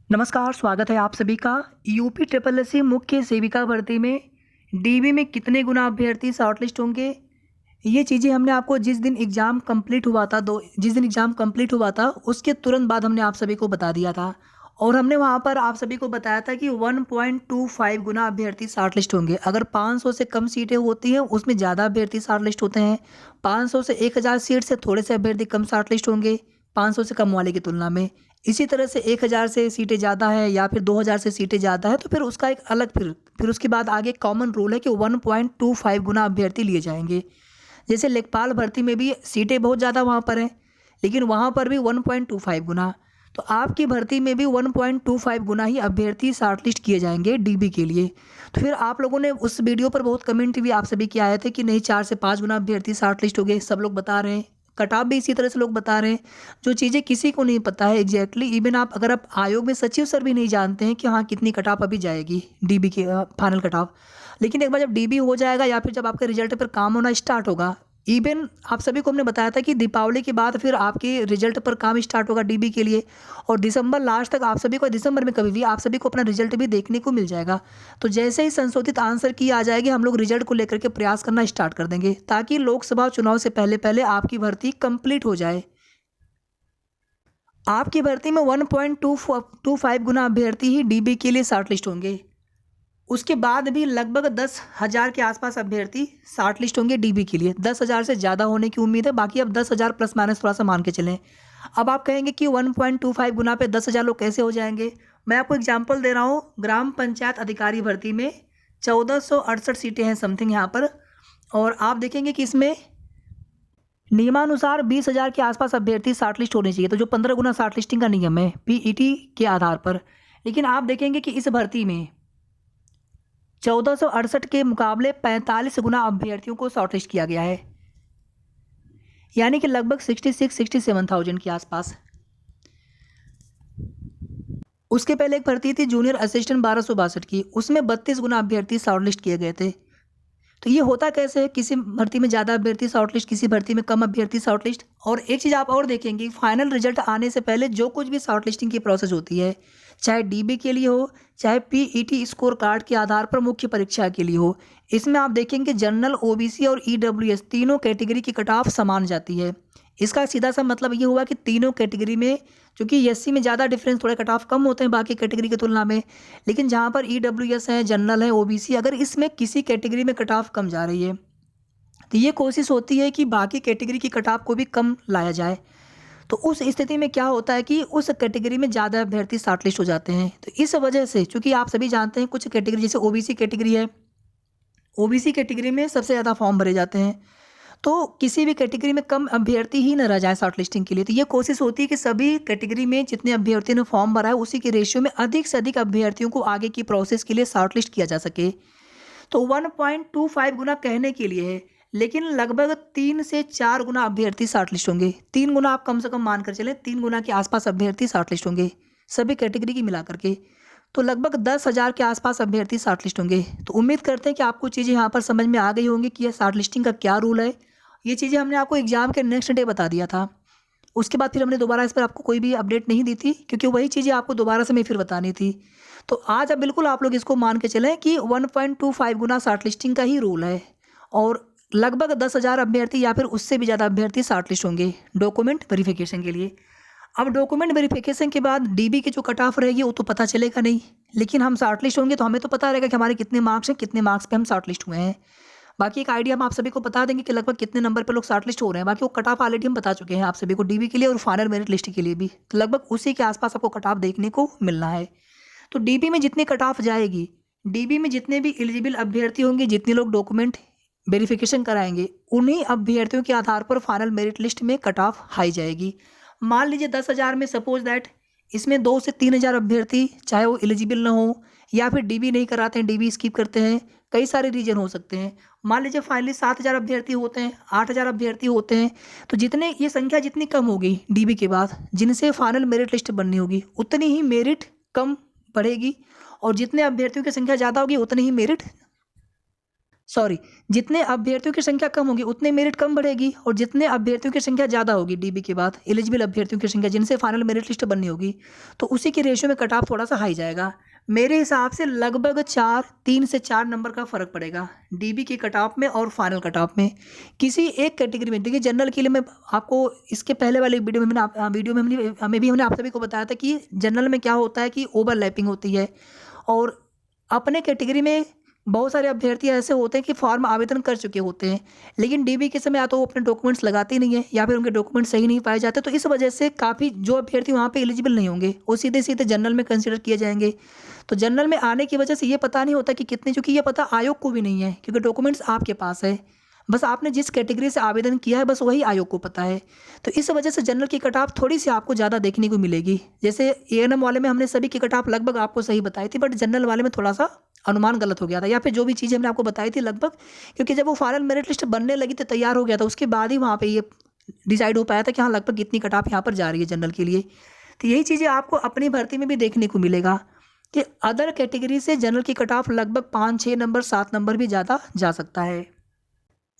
नमस्कार, स्वागत है आप सभी का। यूपी ट्रिपल एससी मुख्य सेविका भर्ती में डीबी में कितने गुना अभ्यर्थी शॉर्टलिस्ट होंगे, ये चीज़ें हमने आपको जिस दिन एग्ज़ाम कंप्लीट हुआ था उसके तुरंत बाद हमने आप सभी को बता दिया था। और हमने वहाँ पर आप सभी को बताया था कि 1.25 गुना अभ्यर्थी शॉर्टलिस्ट होंगे। अगर 500 से कम सीटें होती हैं उसमें ज़्यादा अभ्यर्थी शॉर्टलिस्ट होते हैं। 500 से 1000 सीट से थोड़े से अभ्यर्थी कम शॉर्टलिस्ट होंगे 500 से कम वाले की तुलना में। इसी तरह से 1000 से सीटें ज़्यादा है या फिर 2000 से सीटें ज़्यादा है तो फिर उसका एक अलग फिर उसके बाद आगे कॉमन रूल है कि 1.25 गुना अभ्यर्थी लिए जाएंगे। जैसे लेखपाल भर्ती में भी सीटें बहुत ज़्यादा वहाँ पर हैं, लेकिन वहाँ पर भी 1.25 गुना। तो आपकी भर्ती में भी 1.25 गुना ही अभ्यर्थी शॉर्टलिस्ट किए जाएंगे डीबी के लिए। तो फिर आप लोगों ने उस वीडियो पर बहुत कमेंट भी आप सभी के आए थे कि नहीं 4 से 5 गुना अभ्यर्थी शॉर्टलिस्ट हो गए, सब लोग बता रहे हैं। कटाप भी इसी तरह से लोग बता रहे हैं, जो चीज़ें किसी को नहीं पता है एग्जैक्टली। इवन अगर आप आयोग में सचिव सर भी नहीं जानते हैं कि हाँ कितनी कटाप अभी जाएगी डीबी की फाइनल कटाप। लेकिन एक बार जब डीबी हो जाएगा या फिर जब आपके रिजल्ट पर काम होना स्टार्ट होगा, इवन आप सभी को हमने बताया था कि दीपावली के बाद फिर आपके रिजल्ट पर काम स्टार्ट होगा डीबी के लिए। और दिसंबर लास्ट तक आप सभी को, दिसंबर में कभी भी आप सभी को अपना रिजल्ट भी देखने को मिल जाएगा। तो जैसे ही संशोधित आंसर की आ जाएगी हम लोग रिजल्ट को लेकर के प्रयास करना स्टार्ट कर देंगे ताकि लोकसभा चुनाव से पहले पहले आपकी भर्ती कंप्लीट हो जाए। आपकी भर्ती में 1.25 गुना अभ्यर्थी ही डीबी के लिए शॉर्टलिस्ट होंगे। उसके बाद भी लगभग 10,000 के आसपास अभ्यर्थी शॉर्टलिस्ट होंगे डीबी के लिए। 10,000 से ज़्यादा होने की उम्मीद है, बाकी अब 10,000 प्लस माइनस थोड़ा सा मान के चलें। अब आप कहेंगे कि 1.25 गुना पे 10,000 लोग कैसे हो जाएंगे। मैं आपको एग्जांपल दे रहा हूँ। ग्राम पंचायत अधिकारी भर्ती में 1468 सीटें हैं समथिंग यहाँ पर। और आप देखेंगे कि इसमें नियमानुसार 20,000 के आसपास अभ्यर्थी शॉर्टलिस्ट होने चाहिए, तो जो 15 गुना शॉर्टलिस्टिंग का नियम है पीईटी के आधार पर। लेकिन आप देखेंगे कि इस भर्ती में 1468 के मुकाबले 45 गुना अभ्यर्थियों को शॉर्टलिस्ट किया गया है, यानी कि लगभग 67,000 के आसपास। उसके पहले एक भर्ती थी जूनियर असिस्टेंट 1262 की, उसमें 32 गुना अभ्यर्थी शॉर्टलिस्ट किए गए थे। तो ये होता कैसे है, किसी भर्ती में ज़्यादा अभ्यर्थी शॉर्टलिस्ट, किसी भर्ती में कम अभ्यर्थी शॉर्टलिस्ट। और एक चीज़ आप और देखेंगे, फाइनल रिजल्ट आने से पहले जो कुछ भी शॉर्टलिस्टिंग की प्रोसेस होती है, चाहे डीबी के लिए हो चाहे पीईटी स्कोर कार्ड के आधार पर मुख्य परीक्षा के लिए हो, इसमें आप देखेंगे जनरल, ओबीसी और ईडब्ल्यूएस तीनों कैटेगरी की कट ऑफ समान जाती है। इसका सीधा सा मतलब ये हुआ कि तीनों कैटेगरी में, चूँकि एससी में ज़्यादा डिफरेंस, थोड़े कट ऑफ कम होते हैं बाकी कैटेगरी की तुलना में, लेकिन जहाँ पर ईडब्ल्यूएस है, जनरल है, ओबीसी, अगर इसमें किसी कैटेगरी में कट ऑफ कम जा रही है तो ये कोशिश होती है कि बाकी कैटेगरी की कट ऑफ को भी कम लाया जाए। तो उस स्थिति में क्या होता है कि उस कैटेगरी में ज़्यादा अभ्यर्थी शॉर्टलिस्ट हो जाते हैं। तो इस वजह से, चूँकि आप सभी जानते हैं कुछ कैटेगरी जैसे ओबीसी कैटेगरी है, ओबीसी कैटेगरी में सबसे ज़्यादा फॉर्म भरे जाते हैं, तो किसी भी कैटेगरी में कम अभ्यर्थी ही न रह जाए शॉर्ट लिस्टिंग के लिए। तो ये कोशिश होती है कि सभी कैटेगरी में जितने अभ्यर्थियों ने फॉर्म भरा है उसी के रेशियो में अधिक से अधिक अभ्यर्थियों को आगे की प्रोसेस के लिए शॉर्ट लिस्ट किया जा सके। तो 1.25 गुना कहने के लिए है, लेकिन लगभग 3 से 4 गुना अभ्यर्थी शॉर्ट लिस्ट होंगे। 3 गुना आप कम से कम मान कर चलें, 3 गुना के आसपास अभ्यर्थी शॉर्ट लिस्ट होंगे सभी कैटेगरी की मिला करके। तो लगभग 10,000 के आसपास अभ्यर्थी शॉर्ट लिस्ट होंगे। तो उम्मीद करते हैं कि आपको चीज़ें यहाँ पर समझ में आ गई होंगी कि यह शॉर्ट लिस्टिंग का क्या रूल है। ये चीज़ें हमने आपको एग्जाम के नेक्स्ट डे बता दिया था। उसके बाद फिर हमने दोबारा इस पर आपको कोई भी अपडेट नहीं दी थी, क्योंकि वही चीज़ें आपको दोबारा से मैं फिर बतानी थी। तो आज अब बिल्कुल आप लोग इसको मान के चलें कि 1.25 गुना शॉर्ट लिस्टिंग का ही रूल है। और लगभग 10,000 अभ्यर्थी या फिर उससे भी ज़्यादा अभ्यर्थी शॉर्ट लिस्ट होंगे डॉक्यूमेंट वेरिफिकेशन के लिए। अब डॉक्यूमेंट वेरिफिकेशन के बाद डीबी की जो कट ऑफ रहेगी वो तो पता चलेगा नहीं, लेकिन हम शॉर्ट लिस्ट होंगे तो हमें तो पता रहेगा कि हमारे कितने मार्क्स हैं, कितने मार्क्स पे हम शॉर्ट लिस्ट हुए हैं। बाकी एक आइडिया हम आप सभी को बता देंगे कि लगभग कितने नंबर पे लोग शॉर्ट लिस्ट हो रहे हैं। बाकी वो कट ऑफ ऑलरेडी हम बता चुके हैं आप सभी को डीबी के लिए और फाइनल मेरिट लिस्ट के लिए भी, तो लगभग उसी के आसपास आपको कट ऑफ देखने को मिलना है। तो डीबी में जितनी कट ऑफ जाएगी, डीबी में जितने भी एलिजिबल अभ्यर्थी होंगे, जितने लोग डॉक्यूमेंट वेरिफिकेशन कराएंगे, उन्हीं अभ्यर्थियों के आधार पर फाइनल मेरिट लिस्ट में कट ऑफ हाई जाएगी। मान लीजिए 10,000 में सपोज दैट इसमें 2 से 3,000 अभ्यर्थी, चाहे वो एलिजिबल ना हो या फिर डीबी नहीं कराते हैं, डीबी स्किप करते हैं, कई सारे रीजन हो सकते हैं। मान लीजिए फाइनली 7,000 अभ्यर्थी होते हैं, 8,000 अभ्यर्थी होते हैं, तो जितने ये संख्या जितनी कम होगी डीबी के बाद, जिनसे फाइनल मेरिट लिस्ट बननी होगी, उतनी ही मेरिट कम बढ़ेगी। और जितने अभ्यर्थियों की संख्या ज़्यादा होगी उतनी ही मेरिट सॉरी, जितने अभ्यर्थियों की संख्या कम होगी उतने मेरिट कम बढ़ेगी, और जितने अभ्यर्थियों की संख्या ज़्यादा होगी डीबी के बाद एलिजिबल अभ्यर्थियों की संख्या जिनसे फाइनल मेरिट लिस्ट बननी होगी, तो उसी के रेशियो में कट ऑफ थोड़ा सा हाई जाएगा। मेरे हिसाब से लगभग 3 से 4 नंबर का फ़र्क पड़ेगा डीबी की कट ऑफ में और फाइनल कट ऑफ में किसी एक कैटेगरी में। देखिए जनरल के लिए मैं आपको इसके पहले वाले वीडियो में हमने आप सभी को बताया था कि जनरल में क्या होता है कि ओवरलैपिंग होती है, और अपने कैटेगरी में बहुत सारे अभ्यर्थी ऐसे होते हैं कि फॉर्म आवेदन कर चुके होते हैं, लेकिन डीबी के समय या तो वो अपने डॉक्यूमेंट्स लगाते नहीं है या फिर उनके डॉक्यूमेंट्स सही नहीं पाए जाते, तो इस वजह से काफ़ी जो अभ्यर्थी वहाँ पे एलिजिबल नहीं होंगे वो सीधे सीधे जनरल में कंसिडर किए जाएंगे। तो जनरल में आने की वजह से ये पता नहीं होता कि कितने, चूँकि ये पता आयोग को भी नहीं है क्योंकि डॉक्यूमेंट्स आपके पास है, बस आपने जिस कैटेगरी से आवेदन किया है बस वही आयोग को पता है। तो इस वजह से जनरल की कट ऑफ थोड़ी सी आपको ज़्यादा देखने को मिलेगी। जैसे एएनएम वाले में हमने सभी की कट ऑफ लगभग आपको सही बताई थी, बट जनरल वाले में थोड़ा सा अनुमान गलत हो गया था, या फिर जो भी चीज़ें हमने आपको बताई थी लगभग, क्योंकि जब वो फाइनल मेरिट लिस्ट बनने लगी तो तैयार हो गया था, उसके बाद ही वहाँ पे ये डिसाइड हो पाया था कि हाँ लगभग इतनी कट ऑफ यहाँ पर जा रही है जनरल के लिए। तो यही चीज़ें आपको अपनी भर्ती में भी देखने को मिलेगा कि अदर कैटेगरी से जनरल की कट ऑफ लगभग 5-6 नंबर 7 नंबर भी ज़्यादा जा सकता है।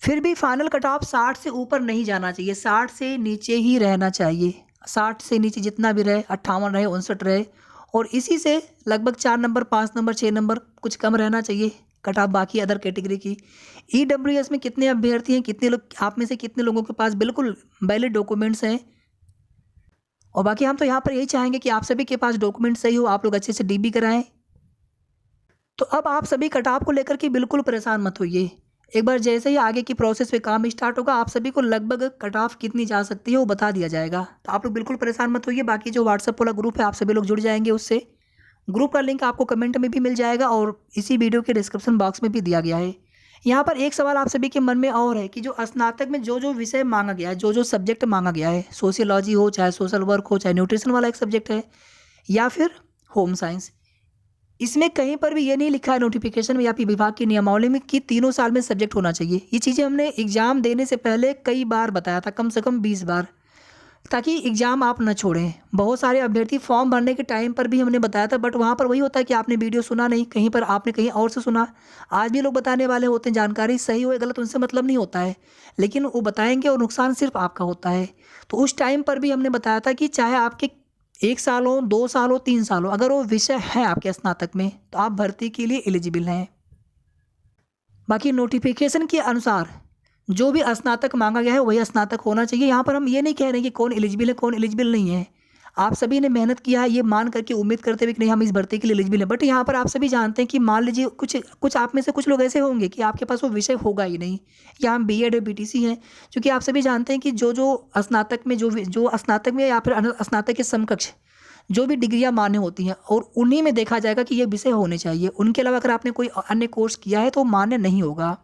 फिर भी फाइनल कट ऑफ 60 से ऊपर नहीं जाना चाहिए, 60 से नीचे ही रहना चाहिए। 60 से नीचे जितना भी रहे, 58 रहे, 59 रहे, और इसी से लगभग 4 नंबर 5 नंबर 6 नंबर कुछ कम रहना चाहिए कट ऑफ बाकी अदर कैटेगरी की। ईडब्ल्यूएस में कितने अभ्यर्थी हैं, कितने लोग आप में से कितने लोगों के पास बिल्कुल वैलिड डॉक्यूमेंट्स हैं, और बाकी हम तो यहाँ पर यही चाहेंगे कि आप सभी के पास डॉक्यूमेंट सही हो, आप लोग अच्छे से डीबी कराएं। तो अब आप सभी कट ऑफ को लेकर के बिल्कुल परेशान मत होइए। एक बार जैसे ही आगे की प्रोसेस पे काम स्टार्ट होगा आप सभी को लगभग कट ऑफ कितनी जा सकती है वो बता दिया जाएगा, तो आप लोग बिल्कुल परेशान मत होइए। बाकी जो व्हाट्सएप वाला ग्रुप है आप सभी लोग जुड़ जाएंगे उससे, ग्रुप का लिंक आपको कमेंट में भी मिल जाएगा और इसी वीडियो के डिस्क्रिप्शन बॉक्स में भी दिया गया है। यहाँ पर एक सवाल आप सभी के मन में और है कि जो स्नातक में जो जो विषय मांगा गया है, जो जो सब्जेक्ट मांगा गया है, सोशियोलॉजी हो चाहे सोशल वर्क हो चाहे न्यूट्रिशन वाला एक सब्जेक्ट है या फिर होम साइंस, इसमें कहीं पर भी ये नहीं लिखा है नोटिफिकेशन में या फिर विभाग की नियमावली में कि तीनों साल में सब्जेक्ट होना चाहिए। ये चीज़ें हमने एग्ज़ाम देने से पहले कई बार बताया था, कम से कम 20 बार, ताकि एग्ज़ाम आप न छोड़ें। बहुत सारे अभ्यर्थी फॉर्म भरने के टाइम पर भी हमने बताया था, बट वहाँ पर वही होता है कि आपने वीडियो सुना नहीं, कहीं पर आपने कहीं और से सुना। आज भी लोग बताने वाले होते हैं, जानकारी सही हो या गलत उनसे मतलब नहीं होता है, लेकिन वो बताएंगे और नुकसान सिर्फ आपका होता है। तो उस टाइम पर भी हमने बताया था कि चाहे आपके 1 साल हो, 2 साल हो, 3 साल हो, अगर वो विषय है आपके स्नातक में तो आप भर्ती के लिए एलिजिबल हैं। बाकी नोटिफिकेशन के अनुसार जो भी स्नातक मांगा गया है वही स्नातक होना चाहिए। यहाँ पर हम ये नहीं कह रहे कि कौन एलिजिबल है कौन एलिजिबल नहीं है। आप सभी ने मेहनत किया है ये मान करके उम्मीद करते हुए कि नहीं हम इस भर्ती के लिए एलिजिबल है, बट यहाँ पर आप सभी जानते हैं कि मान लीजिए कुछ आप में से कुछ लोग ऐसे होंगे कि आपके पास वो विषय होगा ही नहीं, या हम बीएड या बीटीसी हैं, क्योंकि आप सभी जानते हैं कि जो स्नातक में जो स्नातक में या फिर स्नातक के समकक्ष जो भी डिग्रियां मान्य होती हैं और उन्हीं में देखा जाएगा कि ये विषय होने चाहिए। उनके अलावा अगर आपने कोई अन्य कोर्स किया है तो मान्य नहीं होगा।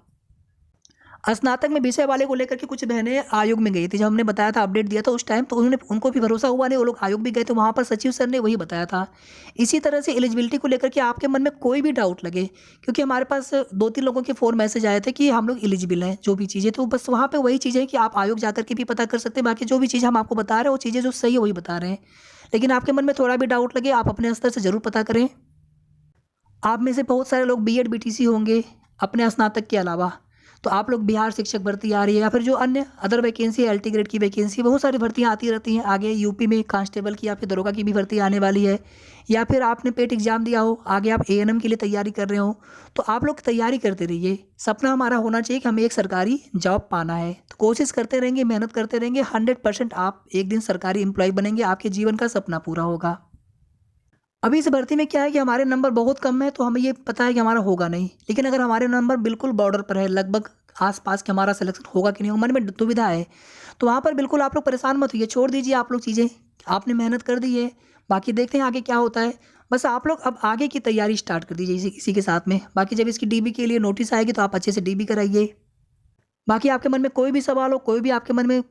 स्नातक में विषय वाले को लेकर के कुछ बहनें आयोग में गई थी, जब हमने बताया था अपडेट दिया था उस टाइम, तो उनको भी भरोसा हुआ नहीं, वो लोग आयोग भी गए थे, वहाँ पर सचिव सर ने वही बताया था। इसी तरह से एलिजिबिलिटी को लेकर के आपके मन में कोई भी डाउट लगे, क्योंकि हमारे पास 2-3 लोगों के फ़ोन मैसेज आए थे कि हम लोग एलिजिबल हैं जो भी चीज़ें, तो बस वहाँ पर वही चीज़ें कि आप आयोग जा करके भी पता कर सकते हैं। बाकी जो भी चीज़ हम आपको बता रहे हैं वो चीज़ें जो सही है वही बता रहे हैं, लेकिन आपके मन में थोड़ा भी डाउट लगे आप अपने स्तर से ज़रूर पता करें। आप में से बहुत सारे लोग बीएड बीटीसी होंगे अपने स्नातक के अलावा, तो आप लोग बिहार शिक्षक भर्ती आ रही है या फिर जो अन्य अदर वैकेंसी है, एलटी ग्रेड की वैकेंसी, बहुत सारी भर्तियां आती रहती हैं। आगे यूपी में कांस्टेबल की या फिर दरोगा की भी भर्ती आने वाली है, या फिर आपने पेट एग्जाम दिया हो, आगे आप एएनएम के लिए तैयारी कर रहे हो, तो आप लोग तैयारी करते रहिए। सपना हमारा होना चाहिए कि हमें एक सरकारी जॉब पाना है, तो कोशिश करते रहेंगे, मेहनत करते रहेंगे, 100% आप एक दिन सरकारी एम्प्लॉय बनेंगे, आपके जीवन का सपना पूरा होगा। अभी इस भर्ती में क्या है कि हमारे नंबर बहुत कम है, तो हमें ये पता है कि हमारा होगा नहीं, लेकिन अगर हमारे नंबर बिल्कुल बॉर्डर पर है, लगभग आसपास के, हमारा सिलेक्शन होगा कि नहीं होगा, मन में दुविधा है, तो वहाँ पर बिल्कुल आप लोग परेशान मत होइए, छोड़ दीजिए आप लोग चीज़ें, आपने मेहनत कर दी है, बाकी देखते हैं आगे क्या होता है। बस आप लोग अब आगे की तैयारी स्टार्ट कर दीजिए इसी के साथ में। बाकी जब इसकी डीबी के लिए नोटिस आएगी तो आप अच्छे से डीबी कराइए। बाकी आपके मन में कोई भी सवाल हो, कोई भी आपके मन में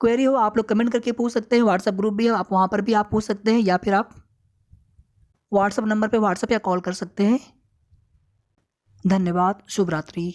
क्वेरी हो, आप लोग कमेंट करके पूछ सकते हैं। व्हाट्सअप ग्रुप भी है, आप वहाँ पर भी आप पूछ सकते हैं, या फिर आप व्हाट्सअप नंबर पे व्हाट्सअप या कॉल कर सकते हैं। धन्यवाद, शुभ रात्रि।